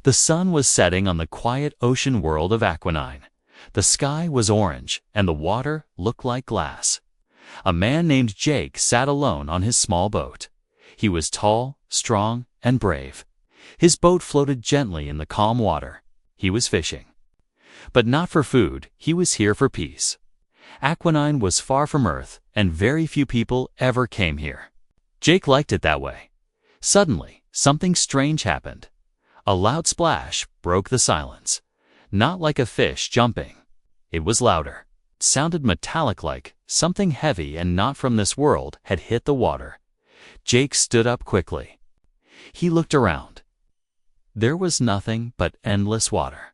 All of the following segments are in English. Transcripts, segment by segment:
The sun was setting on the quiet ocean world of Aquinine. The sky was orange, and the water looked like glass. A man named Jake sat alone on his small boat. He was tall, strong, and brave. His boat floated gently in the calm water. He was fishing. But not for food, he was here for peace. Aquinine was far from Earth, and very few people ever came here. Jake liked it that way. Suddenly, something strange happened. A loud splash broke the silence. Not like a fish jumping. It was louder. It sounded metallic, like something heavy and not from this world had hit the water. Jake stood up quickly. He looked around. There was nothing but endless water.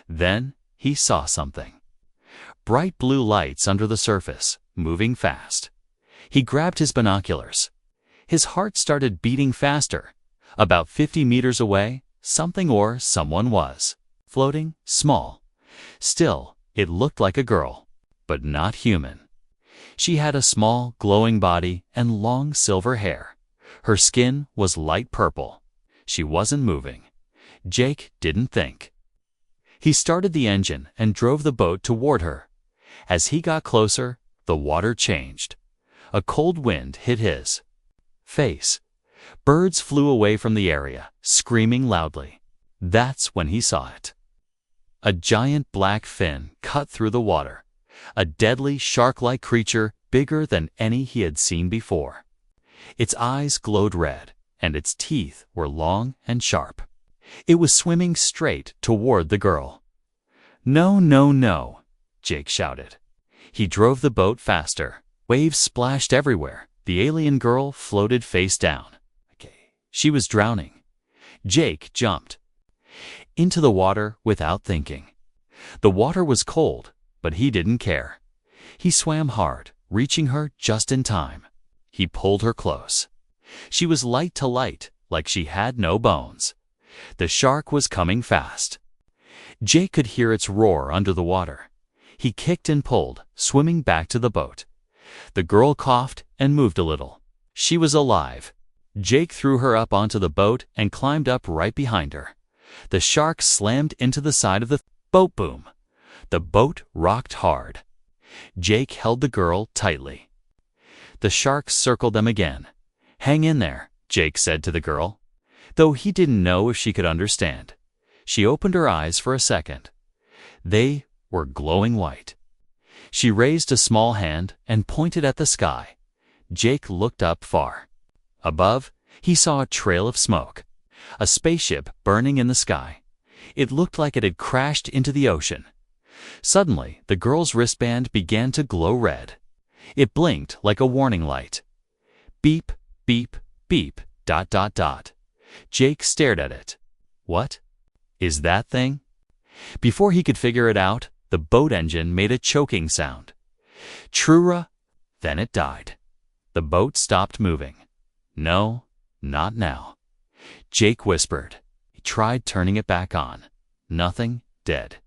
Then he saw something. Bright blue lights under the surface, moving fast. He grabbed his binoculars. His heart started beating faster. About 50 meters away, something or someone was floating, small. Still, it looked like a girl, but not human. She had a small, glowing body and long silver hair. Her skin was light purple. She wasn't moving. Jake didn't think. He started the engine and drove the boat toward her. As he got closer, the water changed. A cold wind hit his face. Birds flew away from the area, screaming loudly. That's when he saw it. A giant black fin cut through the water. A deadly shark-like creature bigger than any he had seen before. Its eyes glowed red, and its teeth were long and sharp. It was swimming straight toward the girl. "No, no, no," Jake shouted. He drove the boat faster. Waves splashed everywhere. The alien girl floated face down. She was drowning. Jake jumped into the water without thinking. The water was cold, but he didn't care. He swam hard, reaching her just in time. He pulled her close. She was light to light, like she had no bones. The shark was coming fast. Jake could hear its roar under the water. He kicked and pulled, swimming back to the boat. The girl coughed and moved a little. She was alive. Jake threw her up onto the boat and climbed up right behind her. The shark slammed into the side of the boat. Boom. The boat rocked hard. Jake held the girl tightly. The shark circled them again. "Hang in there," Jake said to the girl. Though he didn't know if she could understand. She opened her eyes for a second. They were glowing white. She raised a small hand and pointed at the sky. Jake looked up far. Above, he saw a trail of smoke. A spaceship burning in the sky. It looked like it had crashed into the ocean. Suddenly, the girl's wristband began to glow red. It blinked like a warning light. Beep, beep, beep, ... Jake stared at it. What is that thing? Before he could figure it out, the boat engine made a choking sound. Trura. Then it died. The boat stopped moving. No, not now. Jake whispered. He tried turning it back on. Nothing, dead.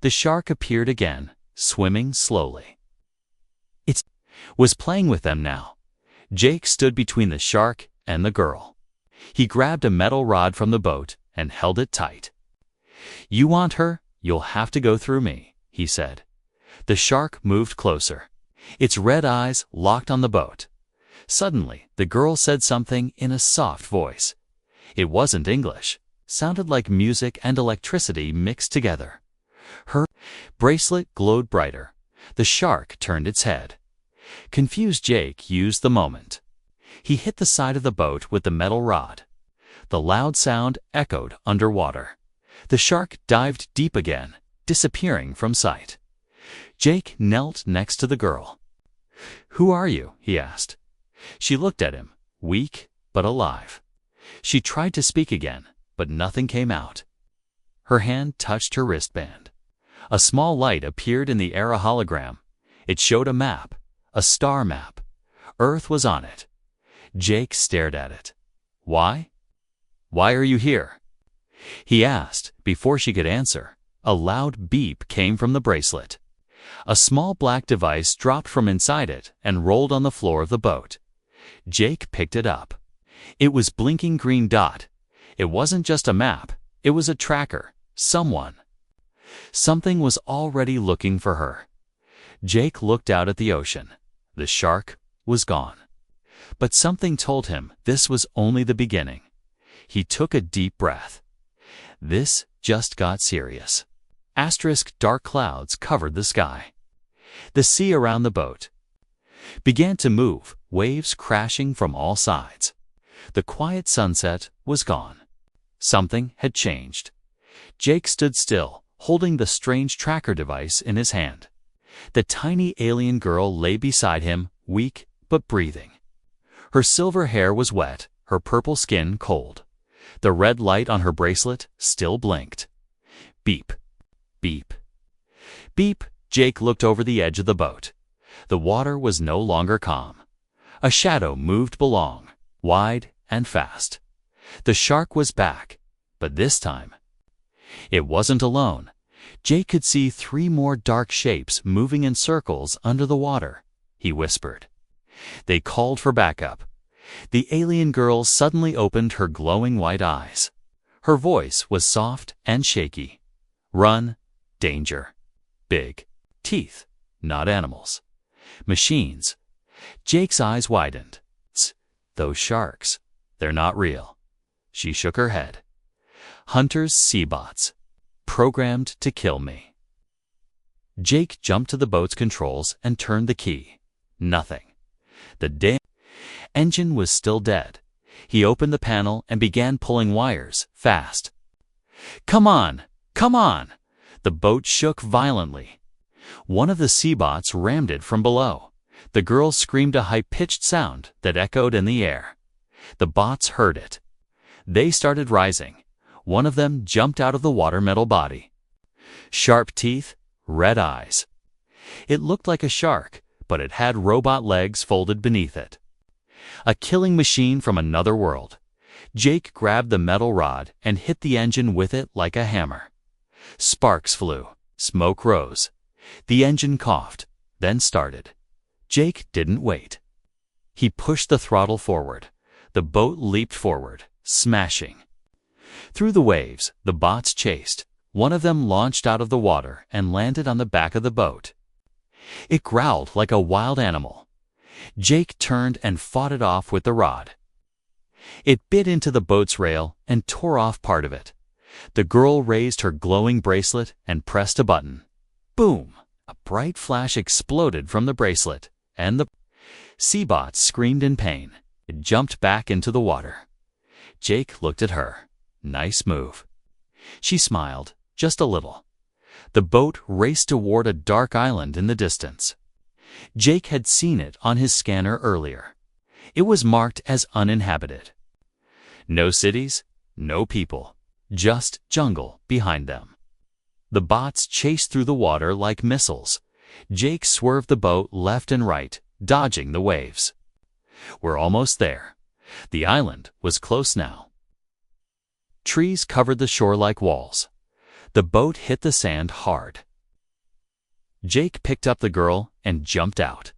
The shark appeared again, swimming slowly. It was playing with them now. Jake stood between the shark and the girl. He grabbed a metal rod from the boat and held it tight. "You want her? You'll have to go through me," he said. The shark moved closer. Its red eyes locked on the boat. Suddenly, the girl said something in a soft voice. It wasn't English. Sounded like music and electricity mixed together. Her bracelet glowed brighter. The shark turned its head. Confused Jake used the moment. He hit the side of the boat with the metal rod. The loud sound echoed underwater. The shark dived deep again, disappearing from sight. Jake knelt next to the girl. "Who are you?" he asked. She looked at him, weak but alive. She tried to speak again, but nothing came out. Her hand touched her wristband. A small light appeared in the air, a hologram. It showed a map, a star map. Earth was on it. Jake stared at it. "Why? Why are you here?" he asked. Before she could answer, a loud beep came from the bracelet. A small black device dropped from inside it and rolled on the floor of the boat. Jake picked it up. It was blinking green dot. It wasn't just a map. It was a tracker. Someone. Something was already looking for her. Jake looked out at the ocean. The shark was gone. But something told him this was only the beginning. He took a deep breath. This just got serious. Dark clouds covered the sky. The sea around the boat began to move, waves crashing from all sides. The quiet sunset was gone. Something had changed. Jake stood still, holding the strange tracker device in his hand. The tiny alien girl lay beside him, weak but breathing. Her silver hair was wet, her purple skin cold. The red light on her bracelet still blinked. Beep, beep, beep. Jake looked over the edge of the boat. The water was no longer calm. A shadow moved below, wide and fast. The shark was back, but this time it wasn't alone. Jake could see 3 more dark shapes moving in circles under the water. He whispered. They called for backup. The alien girl suddenly opened her glowing white eyes. Her voice was soft and shaky. Run, danger. Big teeth, not animals. Machines. Jake's eyes widened. Those sharks, they're not real. She shook her head. Hunters, sea bots, programmed to kill me. Jake jumped to the boat's controls and turned the key. Nothing. The damn engine was still dead. He opened the panel and began pulling wires, fast. Come on! Come on! The boat shook violently. One of the sea bots rammed it from below. The girl screamed a high-pitched sound that echoed in the air. The bots heard it. They started rising. One of them jumped out of the water metal body. Sharp teeth, red eyes. It looked like a shark, but it had robot legs folded beneath it. A killing machine from another world. Jake grabbed the metal rod and hit the engine with it like a hammer. Sparks flew. Smoke rose. The engine coughed, then started. Jake didn't wait. He pushed the throttle forward. The boat leaped forward, smashing. Through the waves, the bots chased. One of them launched out of the water and landed on the back of the boat. It growled like a wild animal. Jake turned and fought it off with the rod. It bit into the boat's rail and tore off part of it. The girl raised her glowing bracelet and pressed a button. Boom! A bright flash exploded from the bracelet, and the sea bot screamed in pain. It jumped back into the water. Jake looked at her. Nice move. She smiled, just a little. The boat raced toward a dark island in the distance. Jake had seen it on his scanner earlier. It was marked as uninhabited. No cities, no people, just jungle behind them. The bots chased through the water like missiles. Jake swerved the boat left and right, dodging the waves. We're almost there. The island was close now. Trees covered the shore like walls. The boat hit the sand hard. Jake picked up the girl and jumped out.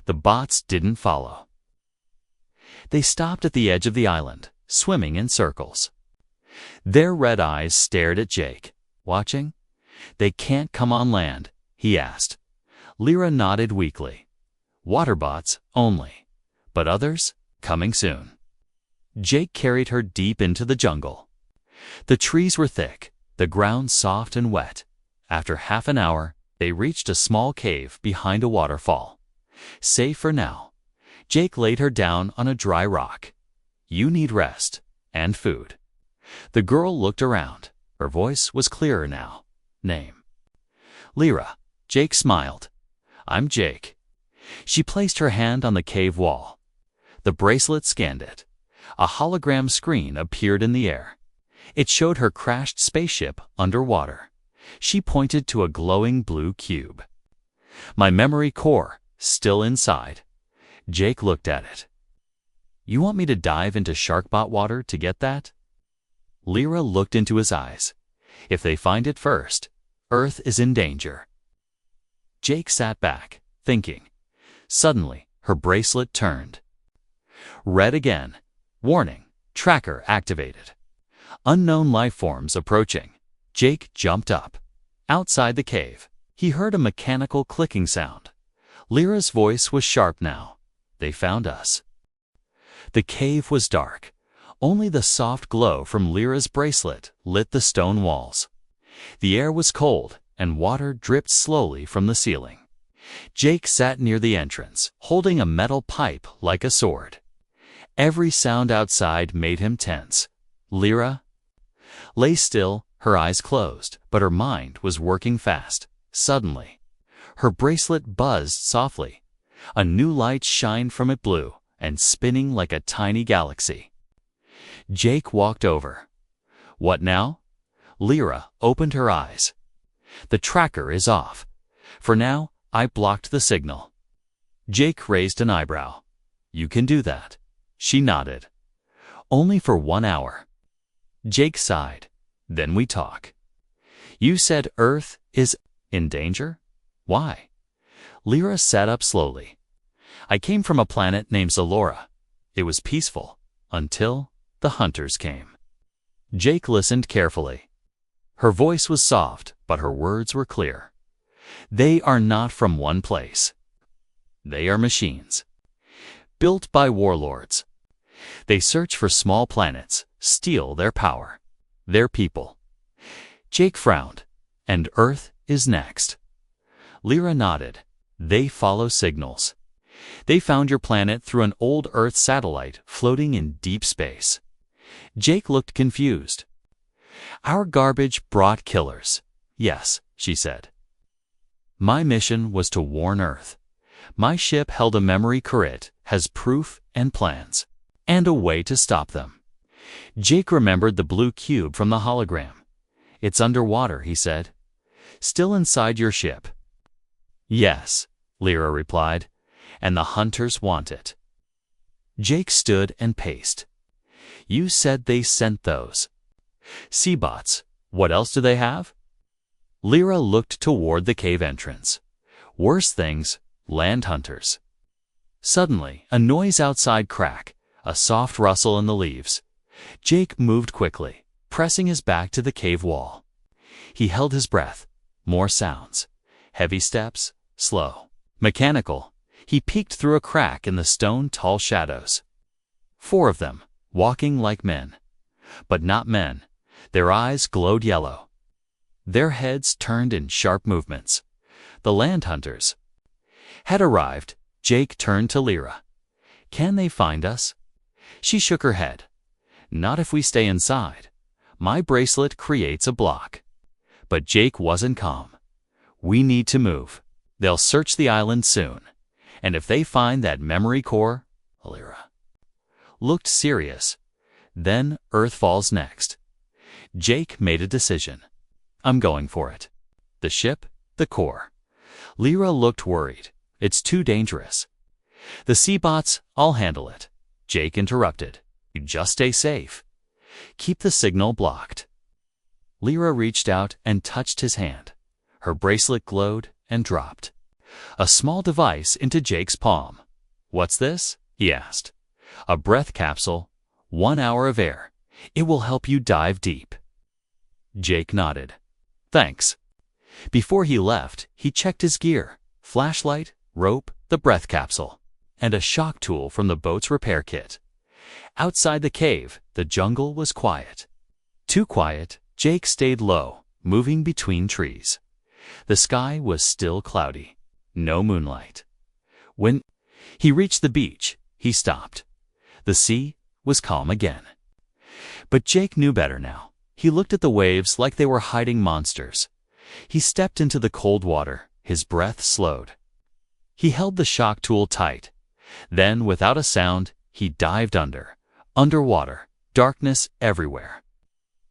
The bots didn't follow. They stopped at the edge of the island, swimming in circles. Their red eyes stared at Jake. Watching? They can't come on land, he asked. Lyra nodded weakly. Water bots only. But others, coming soon. Jake carried her deep into the jungle. The trees were thick, the ground soft and wet. After half an hour, they reached a small cave behind a waterfall. Safe for now. Jake laid her down on a dry rock. You need rest and food. The girl looked around. Her voice was clearer now. Name. Lyra. Jake smiled. I'm Jake. She placed her hand on the cave wall. The bracelet scanned it. A hologram screen appeared in the air. It showed her crashed spaceship underwater. She pointed to a glowing blue cube. My memory core, still inside. Jake looked at it. You want me to dive into sharkbot water to get that? Lyra looked into his eyes. If they find it first, Earth is in danger. Jake sat back, thinking. Suddenly, her bracelet turned. Red again. Warning. Tracker activated. Unknown life forms approaching. Jake jumped up. Outside the cave, he heard a mechanical clicking sound. Lyra's voice was sharp now. They found us. The cave was dark. Only the soft glow from Lyra's bracelet lit the stone walls. The air was cold, and water dripped slowly from the ceiling. Jake sat near the entrance, holding a metal pipe like a sword. Every sound outside made him tense. Lyra lay still, her eyes closed, but her mind was working fast. Suddenly, her bracelet buzzed softly. A new light shined from it, blue and spinning like a tiny galaxy. Jake walked over. What now? Lyra opened her eyes. The tracker is off. For now, I blocked the signal. Jake raised an eyebrow. You can do that. She nodded. Only for 1 hour. Jake sighed. Then we talk. You said Earth is in danger? Why? Lyra sat up slowly. I came from a planet named Zalora. It was peaceful until the hunters came. Jake listened carefully. Her voice was soft, but her words were clear. They are not from one place. They are machines, built by warlords. They search for small planets, steal their power, their people. Jake frowned. And Earth is next. Lyra nodded. They follow signals. They found your planet through an old Earth satellite floating in deep space. Jake looked confused. Our garbage brought killers. Yes, she said. My mission was to warn Earth. My ship held a memory current, has proof and plans, and a way to stop them. Jake remembered the blue cube from the hologram. It's underwater, he said. Still inside your ship. Yes, Lyra replied, and the hunters want it. Jake stood and paced. You said they sent those Seabots. What else do they have? Lyra looked toward the cave entrance. Worse things, land hunters. Suddenly, a noise outside cracked, a soft rustle in the leaves. Jake moved quickly, pressing his back to the cave wall. He held his breath. More sounds. Heavy steps, slow, mechanical. He peeked through a crack in the stone tall shadows. 4 of them, walking like men. But not men. Their eyes glowed yellow. Their heads turned in sharp movements. The land hunters had arrived. Jake turned to Lyra. Can they find us? She shook her head. Not if we stay inside. My bracelet creates a block. But Jake wasn't calm. We need to move. They'll search the island soon. And if they find that memory core, Lyra looked serious. Then Earth falls next. Jake made a decision. I'm going for it. The ship, the core. Lyra looked worried. It's too dangerous. The Seabots, I'll handle it. Jake interrupted. You just stay safe. Keep the signal blocked. Lyra reached out and touched his hand. Her bracelet glowed and dropped. A small device into Jake's palm. What's this? He asked. A breath capsule. 1 hour of air. It will help you dive deep. Jake nodded. Thanks. Before he left, he checked his gear. Flashlight, rope, the breath capsule, and a shock tool from the boat's repair kit. Outside the cave, the jungle was quiet. Too quiet, Jake stayed low, moving between trees. The sky was still cloudy. No moonlight. When he reached the beach, he stopped. The sea was calm again. But Jake knew better now. He looked at the waves like they were hiding monsters. He stepped into the cold water. His breath slowed. He held the shock tool tight. Then, without a sound, he dived underwater, darkness everywhere.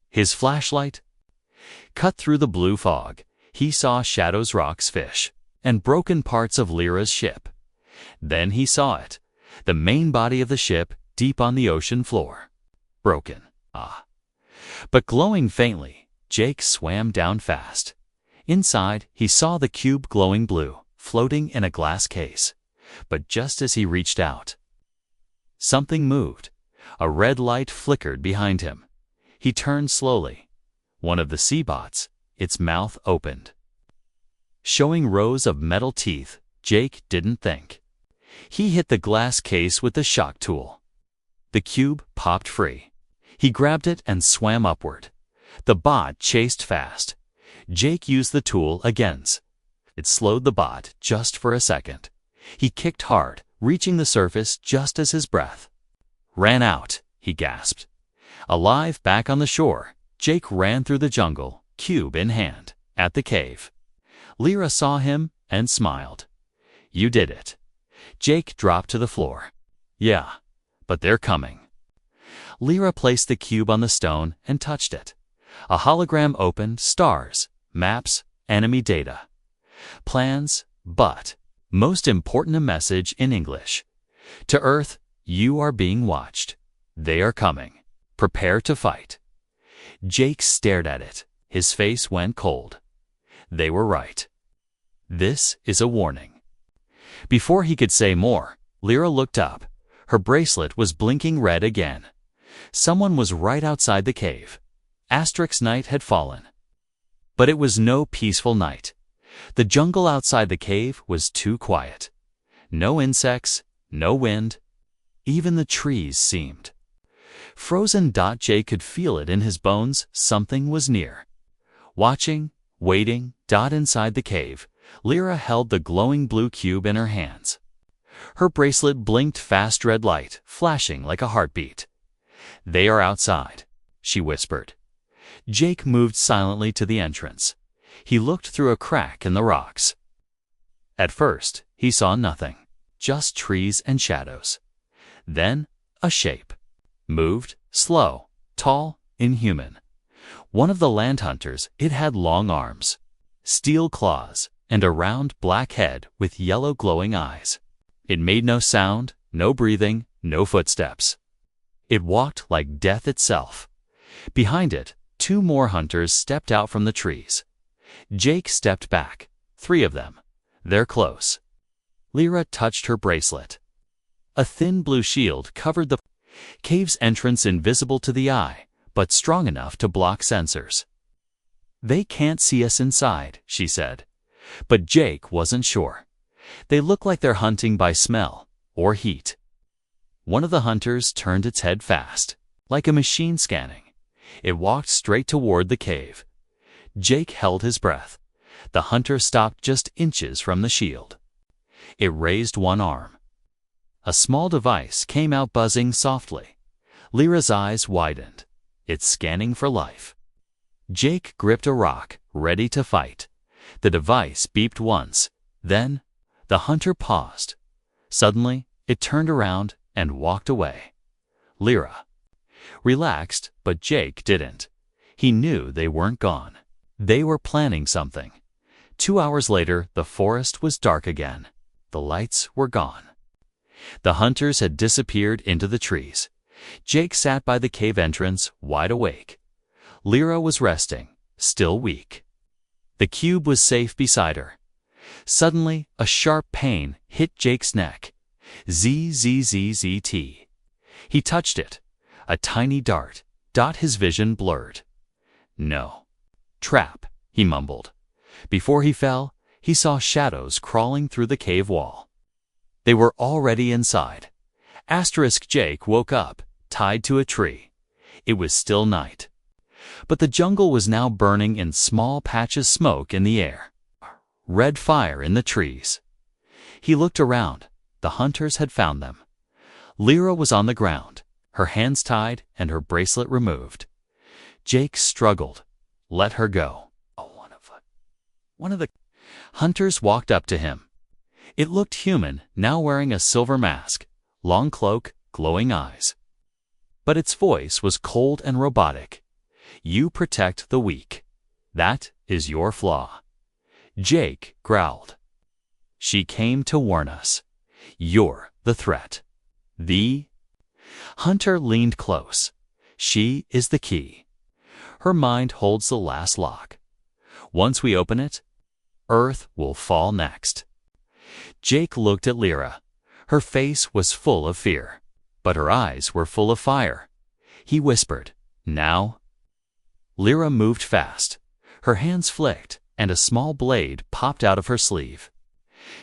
His flashlight cut through the blue fog. He saw shadows, rocks, fish, and broken parts of Lyra's ship. Then he saw it, the main body of the ship deep on the ocean floor. Broken, but glowing faintly. Jake swam down fast. Inside, he saw the cube glowing blue, floating in a glass case. But just as he reached out, something moved. A red light flickered behind him. He turned slowly. One of the sea bots, its mouth opened, showing rows of metal teeth. Jake didn't think. He hit the glass case with the shock tool. The cube popped free. He grabbed it and swam upward. The bot chased fast. Jake used the tool again. It slowed the bot just for a second. He kicked hard, reaching the surface just as his breath ran out. He gasped. Alive back on the shore, Jake ran through the jungle, cube in hand, at the cave. Lyra saw him and smiled. You did it. Jake dropped to the floor. Yeah, but they're coming. Lyra placed the cube on the stone and touched it. A hologram opened, stars, maps, enemy data, plans, but most important, a message in English. To Earth, you are being watched. They are coming. Prepare to fight. Jake stared at it. His face went cold. They were right. This is a warning. Before he could say more, Lyra looked up. Her bracelet was blinking red again. Someone was right outside the cave. Asterix night had fallen. But it was no peaceful night. The jungle outside the cave was too quiet. No insects, no wind. Even the trees seemed frozen. Jake could feel it in his bones. Something was near. Watching, waiting. Inside the cave, Lyra held the glowing blue cube in her hands. Her bracelet blinked fast, red light flashing like a heartbeat. They are outside, she whispered. Jake moved silently to the entrance. He looked through a crack in the rocks. At first, he saw nothing, just trees and shadows. Then, a shape. Moved, slow, tall, inhuman. One of the land hunters. It had long arms, steel claws, and a round black head with yellow glowing eyes. It made no sound, no breathing, no footsteps. It walked like death itself. Behind it, two more hunters stepped out from the trees. Jake stepped back. 3 of them. They're close. Lyra touched her bracelet. A thin blue shield covered the cave's entrance, invisible to the eye, but strong enough to block sensors. They can't see us inside, she said. But Jake wasn't sure. They look like they're hunting by smell or heat. One of the hunters turned its head fast, like a machine scanning. It walked straight toward the cave. Jake held his breath. The hunter stopped just inches from the shield. It raised one arm. A small device came out, buzzing softly. Lyra's eyes widened. It's scanning for life. Jake gripped a rock, ready to fight. The device beeped once. Then, the hunter paused. Suddenly, it turned around and walked away. Lyra relaxed, but Jake didn't. He knew they weren't gone. They were planning something. 2 hours later, the forest was dark again. The lights were gone. The hunters had disappeared into the trees. Jake sat by the cave entrance, wide awake. Lyra was resting, still weak. The cube was safe beside her. Suddenly, a sharp pain hit Jake's neck. ZZZZT. He touched it. A tiny dart. His vision blurred. No. Trap, he mumbled. Before he fell, he saw shadows crawling through the cave wall. They were already inside. Jake woke up, tied to a tree. It was still night. But the jungle was now burning in small patches, smoke in the air. Red fire in the trees. He looked around. The hunters had found them. Lyra was on the ground, her hands tied and her bracelet removed. Jake struggled. Let her go. One of the hunters walked up to him. It looked human, now wearing a silver mask, long cloak, glowing eyes. But its voice was cold and robotic. You protect the weak. That is your flaw. Jake growled. She came to warn us. You're the threat. The hunter leaned close. She is the key. Her mind holds the last lock. Once we open it, Earth will fall next. Jake looked at Lyra. Her face was full of fear, but her eyes were full of fire. He whispered, now Lyra moved fast. Her hands flicked, and a small blade popped out of her sleeve.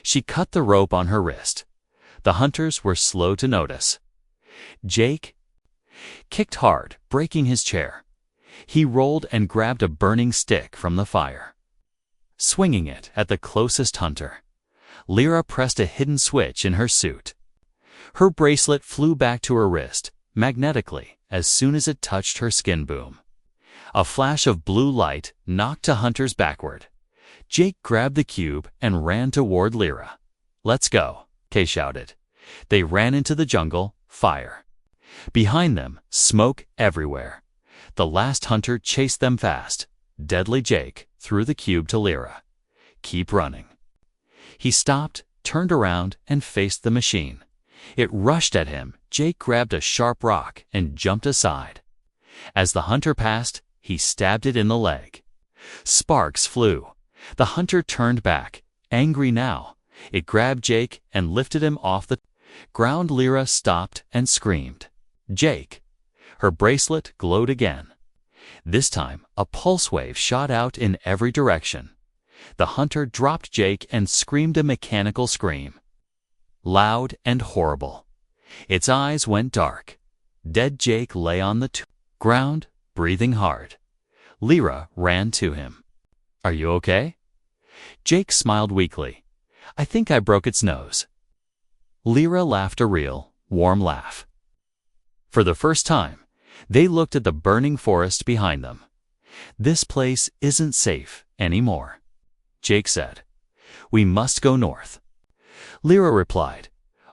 She cut the rope on her wrist. The hunters were slow to notice. Jake kicked hard, breaking his chair. He rolled and grabbed a burning stick from the fire, swinging it at the closest hunter. Lyra pressed a hidden switch in her suit. Her bracelet flew back to her wrist, magnetically, as soon as it touched her skin boom. A flash of blue light knocked the hunters backward. Jake grabbed the cube and ran toward Lyra. "Let's go," Kay shouted. They ran into the jungle, fire behind them, smoke everywhere. The last hunter chased them fast. Deadly Jake threw the cube to Lyra. "Keep running." He stopped, turned around, and faced the machine. It rushed at him. Jake grabbed a sharp rock and jumped aside. As the hunter passed, he stabbed it in the leg. Sparks flew. The hunter turned back, angry now. It grabbed Jake and lifted him off the ground. Lyra stopped and screamed. "Jake!" Her bracelet glowed again. This time, a pulse wave shot out in every direction. The hunter dropped Jake and screamed a mechanical scream. Loud and horrible. Its eyes went dark. Dead Jake lay on the ground, breathing hard. Lyra ran to him. "Are you okay?" Jake smiled weakly. "I think I broke its nose." Lyra laughed a real, warm laugh. For the first time, they looked at the burning forest behind them. "This place isn't safe anymore," Jake said. "We must go north." Lyra replied,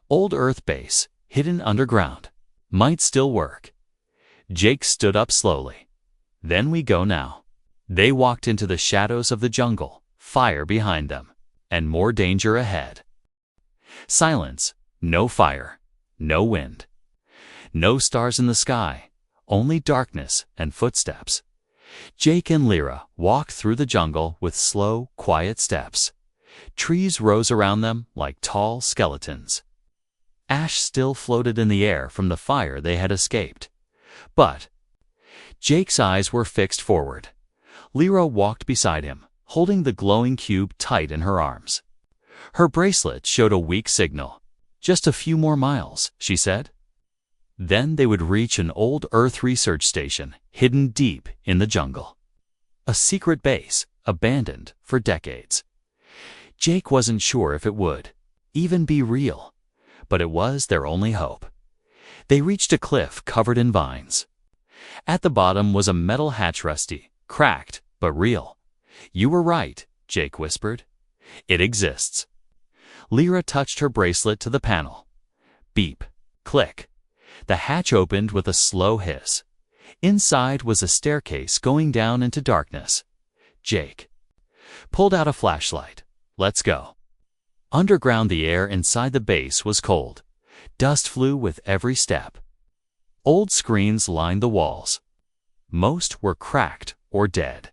"Old Earth base, hidden underground. Might still work." Jake stood up slowly. "Then we go now." They walked into the shadows of the jungle, fire behind them, and more danger ahead. Silence, no fire, no wind, no stars in the sky, only darkness and footsteps. Jake and Lyra walked through the jungle with slow, quiet steps. Trees rose around them like tall skeletons. Ash still floated in the air from the fire they had escaped. But Jake's eyes were fixed forward. Lyra walked beside him, holding the glowing cube tight in her arms. Her bracelet showed a weak signal. "Just a few more miles," she said. Then they would reach an old Earth research station hidden deep in the jungle. A secret base, abandoned for decades. Jake wasn't sure if it would even be real, but it was their only hope. They reached a cliff covered in vines. At the bottom was a metal hatch, rusty, cracked, but real. "You were right," Jake whispered. "It exists." Lyra touched her bracelet to the panel. Beep, click. The hatch opened with a slow hiss. Inside was a staircase going down into darkness. Jake pulled out a flashlight. "Let's go." Underground, the air inside the base was cold. Dust flew with every step. Old screens lined the walls. Most were cracked or dead.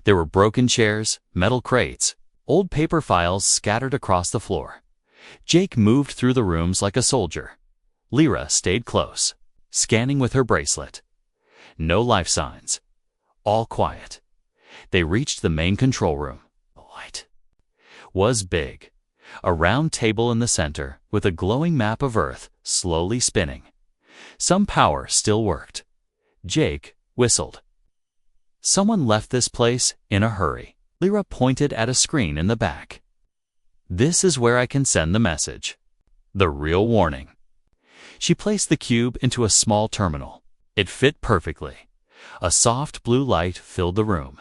There were broken chairs, metal crates, old paper files scattered across the floor. Jake moved through the rooms like a soldier. Lyra stayed close, scanning with her bracelet. No life signs. All quiet. They reached the main control room. The light was big. A round table in the center with a glowing map of Earth slowly spinning. Some power still worked. Jake whistled. "Someone left this place in a hurry." Lyra pointed at a screen in the back. "This is where I can send the message. The real warning." She placed the cube into a small terminal. It fit perfectly. A soft blue light filled the room.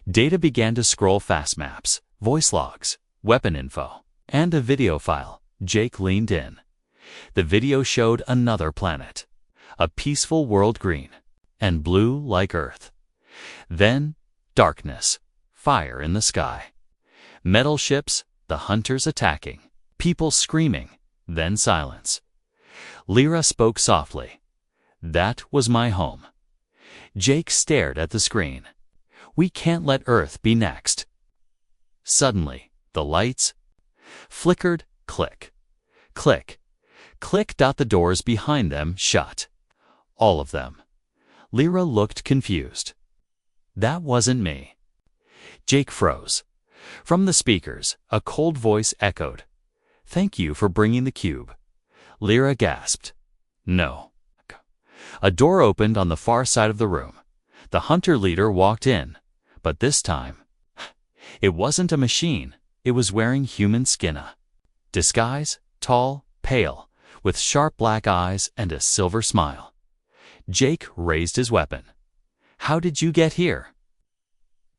Data began to scroll: fast maps, voice logs, weapon info, and a video file. Jake leaned in. The video showed another planet, a peaceful world, green and blue like Earth. Then darkness, fire in the sky, metal ships, the hunters attacking, people screaming, then silence. Lyra spoke softly. "That was my home." Jake stared at the screen. "We can't let Earth be next." Suddenly, the lights flickered. Click, click, click. The doors behind them shut. All of them. Lyra looked confused. That wasn't me. Jake froze. From the speakers, a cold voice echoed. Thank you for bringing the cube. Lyra gasped. No. A door opened on the far side of the room. The hunter leader walked in, but this time, it wasn't a machine. It was wearing human skin. Disguise, tall, pale, with sharp black eyes and a silver smile. Jake raised his weapon. How did you get here?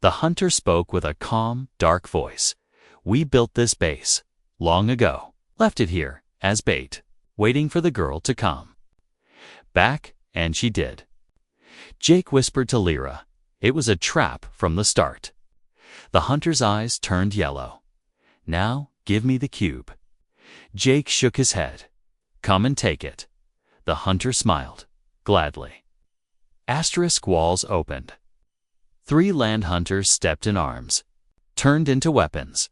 The hunter spoke with a calm, dark voice. We built this base long ago, left it here as bait, waiting for the girl to come back, and she did. Jake whispered to Lyra. It was a trap from the start. The hunter's eyes turned yellow. Now, give me the cube. Jake shook his head. Come and take it. The hunter smiled. Gladly. Asterisk walls opened. 3 land hunters stepped in arms, turned into weapons.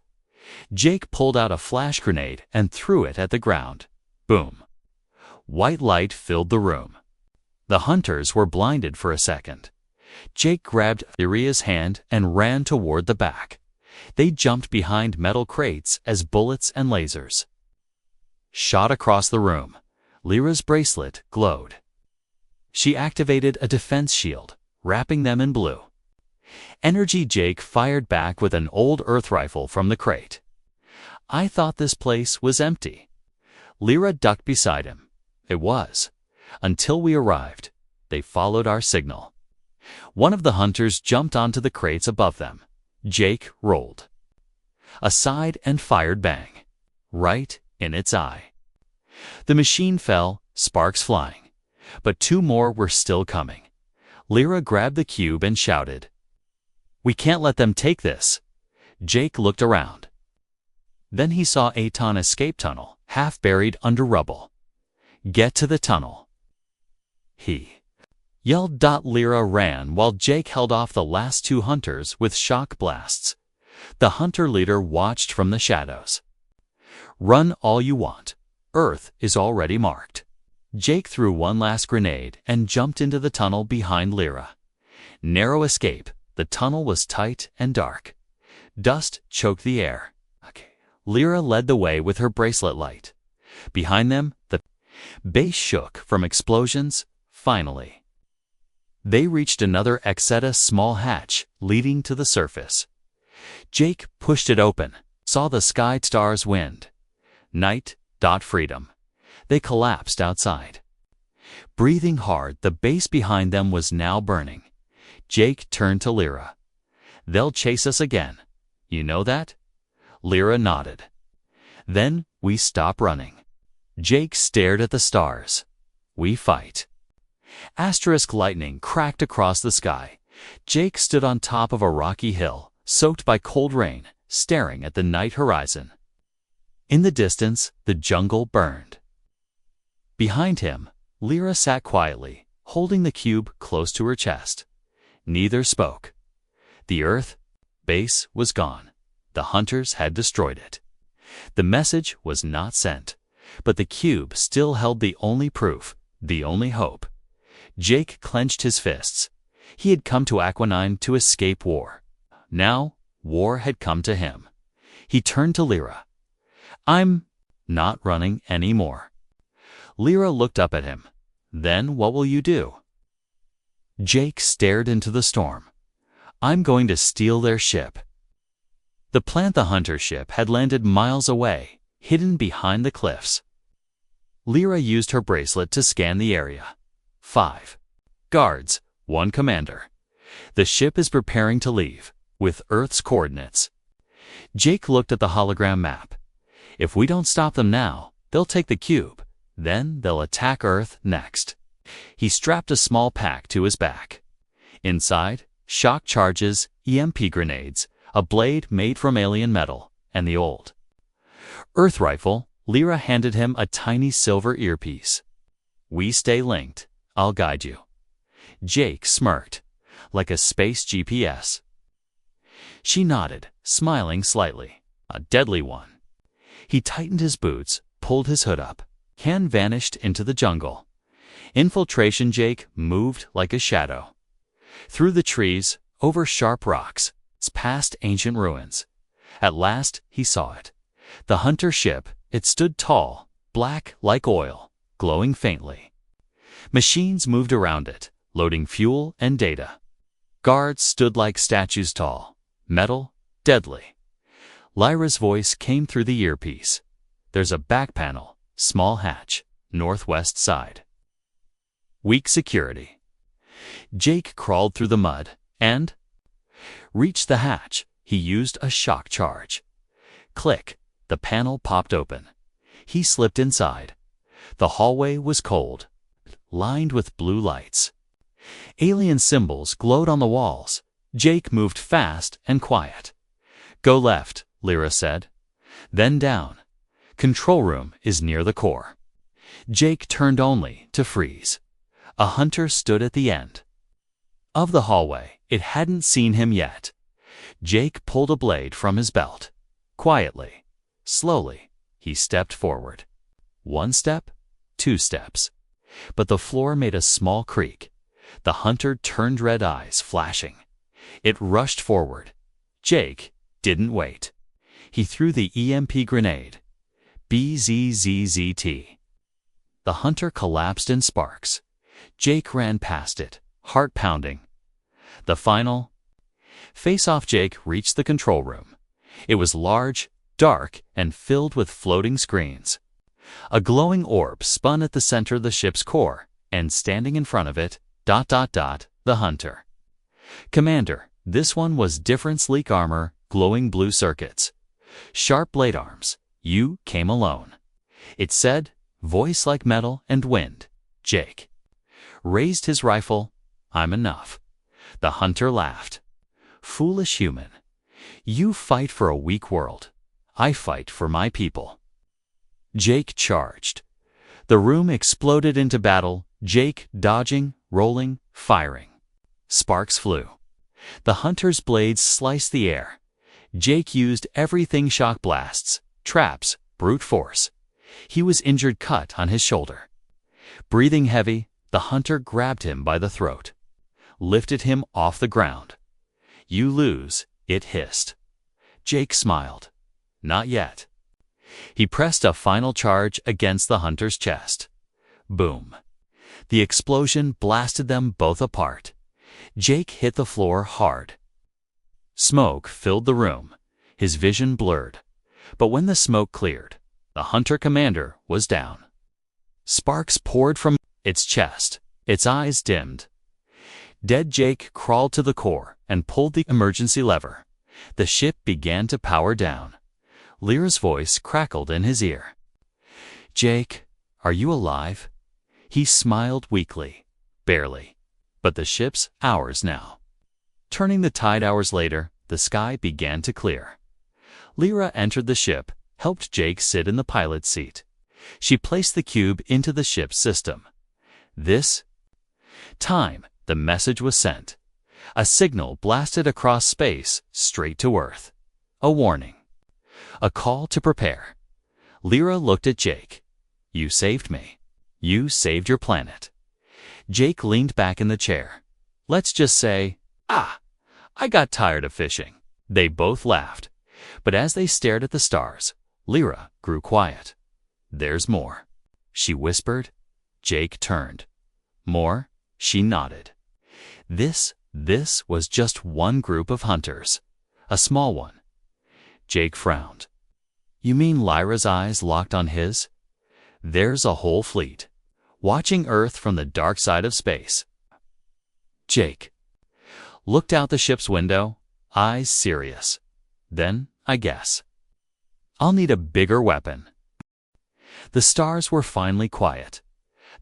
Jake pulled out a flash grenade and threw it at the ground. Boom. White light filled the room. The hunters were blinded for a second. Jake grabbed Lyra's hand and ran toward the back. They jumped behind metal crates as bullets and lasers shot across the room. Lyra's bracelet glowed. She activated a defense shield, wrapping them in blue. Energy Jake fired back with an old earth rifle from the crate. I thought this place was empty. Lyra ducked beside him. It was. Until we arrived. They followed our signal. One of the hunters jumped onto the crates above them. Jake rolled aside and fired bang. Right in its eye. The machine fell, sparks flying. But 2 more were still coming. Lyra grabbed the cube and shouted, We can't let them take this. Jake looked around. Then he saw a escape tunnel, half buried under rubble. Get to the tunnel. He yelled. Lyra ran while Jake held off the last 2 hunters with shock blasts. The hunter leader watched from the shadows. Run all you want. Earth is already marked. Jake threw one last grenade and jumped into the tunnel behind Lyra. Narrow escape. The tunnel was tight and dark. Dust choked the air. Lyra led the way with her bracelet light. Behind them, the base shook from explosions. Finally, they reached another small hatch leading to the surface. Jake pushed it open, saw the sky stars wind. Night. Freedom. They collapsed outside. Breathing hard, the base behind them was now burning. Jake turned to Lyra. They'll chase us again. You know that? Lyra nodded. Then we stop running. Jake stared at the stars. We fight. Asterisk lightning cracked across the sky. Jake stood on top of a rocky hill, soaked by cold rain, staring at the night horizon. In the distance, the jungle burned. Behind him, Lyra sat quietly, holding the cube close to her chest. Neither spoke. The Earth base was gone. The hunters had destroyed it. The message was not sent, but the cube still held the only proof, the only hope. Jake clenched his fists. He had come to Aquanine to escape war. Now, war had come to him. He turned to Lyra. I'm not running anymore. Lyra looked up at him. Then what will you do? Jake stared into the storm. I'm going to steal their ship. The Plantha Hunter ship had landed miles away, hidden behind the cliffs. Lyra used her bracelet to scan the area. 5 guards, 1 commander. The ship is preparing to leave, with Earth's coordinates. Jake looked at the hologram map. If we don't stop them now, they'll take the cube. Then they'll attack Earth next. He strapped a small pack to his back. Inside, shock charges, EMP grenades, a blade made from alien metal, and the old Earth rifle. Lyra handed him a tiny silver earpiece. We stay linked. I'll guide you. Jake smirked, like a space GPS. She nodded, smiling slightly. A deadly one. He tightened his boots, pulled his hood up. Can vanished into the jungle. Infiltration Jake moved like a shadow. Through the trees, over sharp rocks, past ancient ruins. At last he saw it. The hunter ship, it stood tall, black like oil, glowing faintly. Machines moved around it, loading fuel and data. Guards stood like statues tall, metal, deadly. Lyra's voice came through the earpiece. There's a back panel, small hatch, northwest side. Weak security. Jake crawled through the mud and reached the hatch. He used a shock charge. Click, the panel popped open. He slipped inside. The hallway was cold, lined with blue lights. Alien symbols glowed on the walls. Jake moved fast and quiet. Go left, Lyra said. Then down. Control room is near the core. Jake turned only to freeze. A hunter stood at the end of the hallway. It hadn't seen him yet. Jake pulled a blade from his belt. Quietly, slowly, he stepped forward. 1 step, 2 steps. But the floor made a small creak. The hunter turned, red eyes flashing. It rushed forward. Jake didn't wait. He threw the EMP grenade. BZZZT. The hunter collapsed in sparks. Jake ran past it, heart pounding. The final face-off. Jake reached the control room. It was large, dark, and filled with floating screens. A glowing orb spun at the center of the ship's core, and standing in front of it, the hunter. Commander, this one was different. Sleek armor, glowing blue circuits. Sharp blade arms. You came alone. It said, voice like metal and wind. Jake raised his rifle. I'm enough. The hunter laughed. Foolish human. You fight for a weak world. I fight for my people. Jake charged. The room exploded into battle. Jake dodging, rolling, firing. Sparks flew. The hunter's blades sliced the air. Jake used everything: shock blasts, traps, brute force. He was injured, cut on his shoulder. Breathing heavy, the hunter grabbed him by the throat, lifted him off the ground. You lose, it hissed. Jake smiled. Not yet. He pressed a final charge against the hunter's chest. Boom. The explosion blasted them both apart. Jake hit the floor hard. Smoke filled the room. His vision blurred. But when the smoke cleared, the hunter commander was down. Sparks poured from its chest. Its eyes dimmed. Dead. Jake crawled to the core and pulled the emergency lever. The ship began to power down. Lyra's voice crackled in his ear. Jake, are you alive? He smiled weakly. Barely. But the ship's ours now. Turning the tide. Hours later, the sky began to clear. Lyra entered the ship, helped Jake sit in the pilot's seat. She placed the cube into the ship's system. This time, the message was sent. A signal blasted across space, straight to Earth. A warning. A call to prepare. Lyra looked at Jake. You saved me. You saved your planet. Jake leaned back in the chair. Let's just say, I got tired of fishing. They both laughed. But as they stared at the stars, Lyra grew quiet. There's more, she whispered. Jake turned. More? She nodded. This was just one group of hunters. A small one. Jake frowned. You mean? Lyra's eyes locked on his? There's a whole fleet, watching Earth from the dark side of space. Jake looked out the ship's window, eyes serious. Then, I guess, I'll need a bigger weapon. The stars were finally quiet.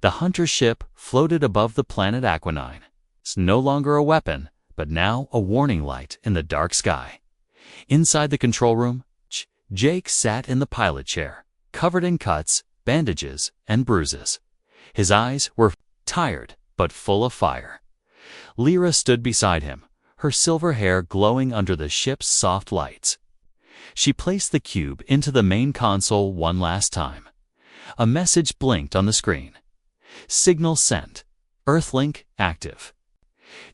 The hunter ship floated above the planet Aquanine. It's no longer a weapon, but now a warning light in the dark sky. Inside the control room, Jake sat in the pilot chair, covered in cuts, bandages, and bruises. His eyes were tired, but full of fire. Lyra stood beside him, her silver hair glowing under the ship's soft lights. She placed the cube into the main console one last time. A message blinked on the screen. Signal sent. Earthlink active.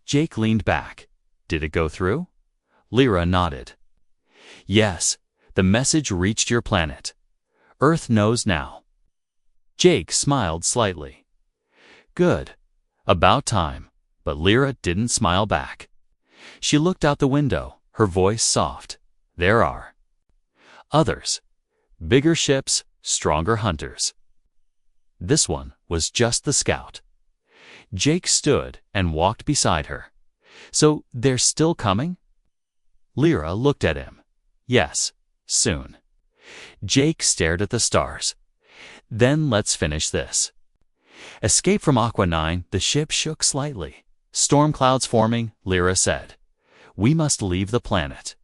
Jake leaned back. Did it go through? Lyra nodded. Yes, the message reached your planet. Earth knows now. Jake smiled slightly. Good. About time. But Lyra didn't smile back. She looked out the window, her voice soft. There are others. Bigger ships, stronger hunters. This one was just the scout. Jake stood and walked beside her. So they're still coming? Lyra looked at him. Yes, soon. Jake stared at the stars. Then let's finish this. Escape from Aqua 9, the ship shook slightly. Storm clouds forming, Lyra said. We must leave the planet.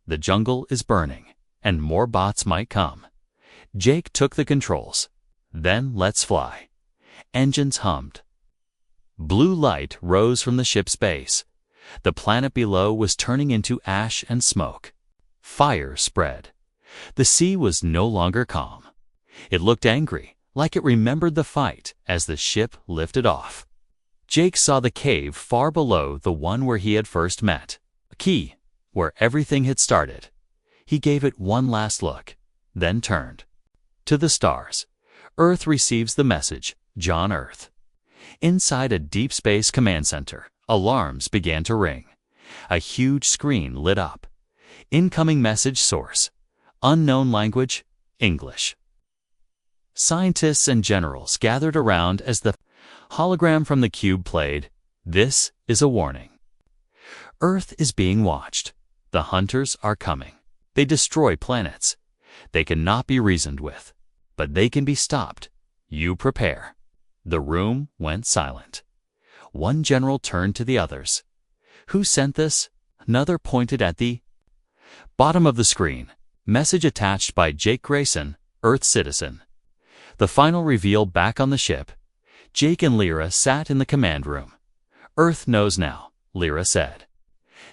The jungle is burning, and more bots might come. Jake took the controls. Then let's fly. Engines hummed. Blue light rose from the ship's base. The planet below was turning into ash and smoke. Fire spread. The sea was no longer calm. It looked angry, like it remembered the fight as the ship lifted off. Jake saw the cave far below the one where he had first met. A key, where everything had started. He gave it one last look, then turned. To the stars. Earth receives the message, John Earth. Inside a deep space command center, alarms began to ring. A huge screen lit up. Incoming message source. Unknown language, English. Scientists and generals gathered around as the hologram from the cube played. This is a warning. Earth is being watched. The hunters are coming. They destroy planets. They cannot be reasoned with, but they can be stopped. You prepare. The room went silent. One general turned to the others. Who sent this? Another pointed at the bottom of the screen. Message attached by Jake Grayson, Earth citizen. The final reveal back on the ship. Jake and Lyra sat in the command room. Earth knows now, Lyra said.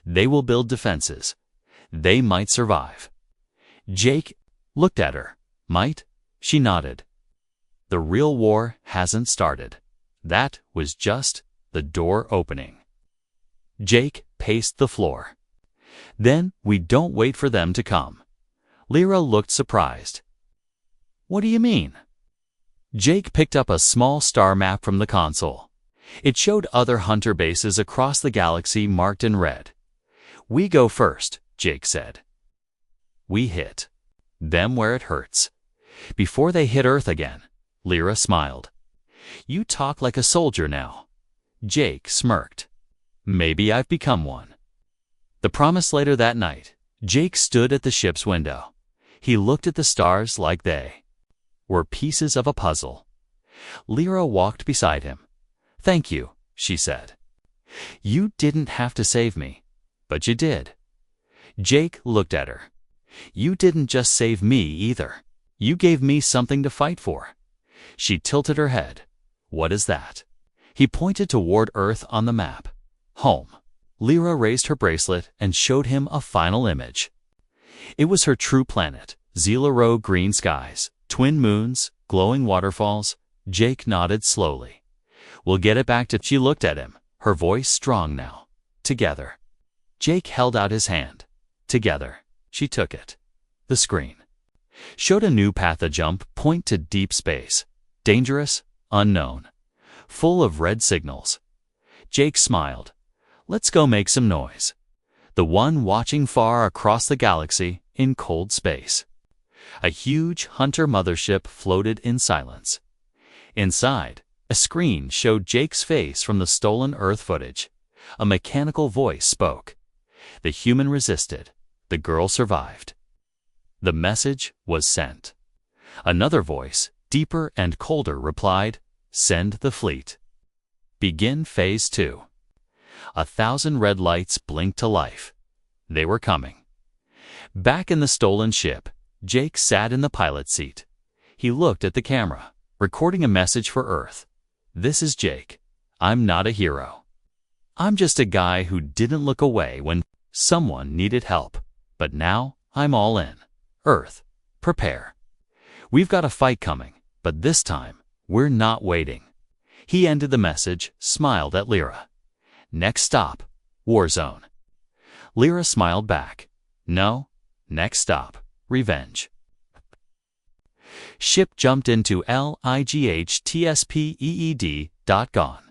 They will build defenses. They might survive. Jake looked at her. Might? She nodded. The real war hasn't started. That was just the door opening. Jake paced the floor. Then we don't wait for them to come. Lyra looked surprised. What do you mean? Jake picked up a small star map from the console. It showed other hunter bases across the galaxy marked in red. We go first, Jake said. We hit them where it hurts. Before they hit Earth again, Lyra smiled. You talk like a soldier now. Jake smirked. Maybe I've become one. The promise later that night, Jake stood at the ship's window. He looked at the stars like they were pieces of a puzzle. Lyra walked beside him. Thank you, she said. You didn't have to save me, but you did. Jake looked at her. You didn't just save me either. You gave me something to fight for. She tilted her head. What is that? He pointed toward Earth on the map. Home. Lyra raised her bracelet and showed him a final image. It was her true planet, Zilaro green skies, twin moons, glowing waterfalls. Jake nodded slowly. We'll get it back to... She looked at him, her voice strong now. Together. Jake held out his hand. Together. She took it. The screen showed a new path, a jump point to deep space. Dangerous, unknown, full of red signals. Jake smiled. Let's go make some noise. The one watching far across the galaxy in cold space. A huge hunter mothership floated in silence. Inside, a screen showed Jake's face from the stolen Earth footage. A mechanical voice spoke. The human resisted. The girl survived. The message was sent. Another voice, deeper and colder, replied, Send the fleet. Begin Phase 2. 1,000 red lights blinked to life. They were coming. Back in the stolen ship, Jake sat in the pilot seat. He looked at the camera, recording a message for Earth. This is Jake. I'm not a hero. I'm just a guy who didn't look away when someone needed help. But now, I'm all in. Earth, prepare. We've got a fight coming, but this time, we're not waiting. He ended the message, smiled at Lyra. Next stop, war zone. Lyra smiled back. No. Next stop, revenge. Ship jumped into lightspeed.gone.